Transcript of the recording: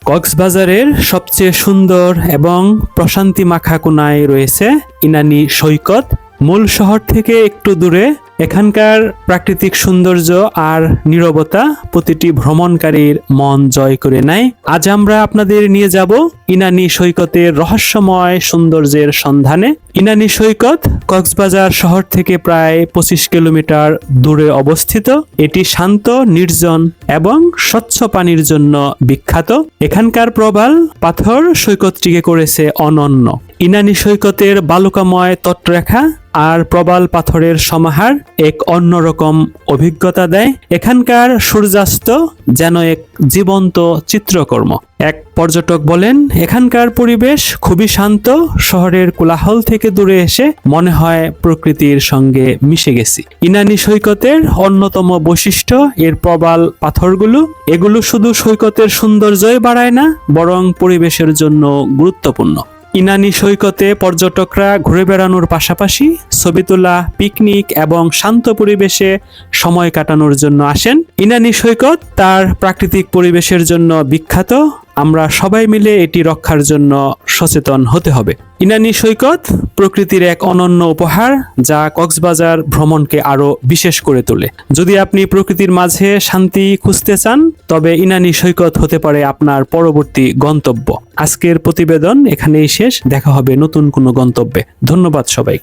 কক্সবাজারের সবচেয়ে সুন্দর এবং প্রশান্তি মাখা কোণায় রয়েছে ইনানি সৈকত। মূল শহর থেকে একটু দূরে এখানকার প্রাকৃতিক সৌন্দর্য আর নীরবতা প্রতিটি ভ্রমণকারীর মন জয় করে নেয়। আজ আমরা আপনাদের নিয়ে যাব ইনানি সৈকতের রহস্যময় সৌন্দর্যের সন্ধানে। ইনানি সৈকত কক্সবাজার শহর থেকে প্রায় 25 কিলোমিটার দূরে অবস্থিত। এটি শান্ত, নির্জন এবং স্বচ্ছ পানির জন্য বিখ্যাত। এখানকার প্রবাল পাথর সৈকতটিকে করেছে অনন্য। ইনানি সৈকতের বালুকাময় তটরেখা আর প্রবাল পাথরের সমাহার এক অন্যরকম অভিজ্ঞতা দেয়। এখানকার সূর্যাস্ত যেন এক জীবন্ত চিত্রকর্ম। এক পর্যটক বলেন, এখানকার পরিবেশ খুবই শান্ত। শহরের কোলাহল থেকে দূরে এসে মনে হয় প্রকৃতির সঙ্গে মিশে গেছি। ইনানি সৈকতের অন্যতম বৈশিষ্ট্য এর প্রবাল পাথরগুলো। এগুলো শুধু সৈকতের সৌন্দর্যই বাড়ায় না, বরং পরিবেশের জন্য গুরুত্বপূর্ণ। ইনানি সৈকতে পর্যটকরা ঘুরে বেড়ানোর পাশাপাশি ছবি তোলা, পিকনিক এবং শান্ত পরিবেশে সময় কাটানোর জন্য আসেন। ইনানি সৈকত তার প্রাকৃতিক পরিবেশের জন্য বিখ্যাত। আমরা সবাই মিলে এটি রক্ষার জন্য সচেতন হতে হবে। ইনানি সৈকত প্রকৃতির এক অনন্য উপহার, যা কক্সবাজার ভ্রমণকে আরো বিশেষ করে তোলে। যদি আপনি প্রকৃতির মাঝে শান্তি খুঁজতে চান, তবে ইনানি সৈকত হতে পারে আপনার পরবর্তী গন্তব্য। আজকের প্রতিবেদন এখানেই শেষ। দেখা হবে নতুন কোনো গন্তব্যে। ধন্যবাদ সবাই।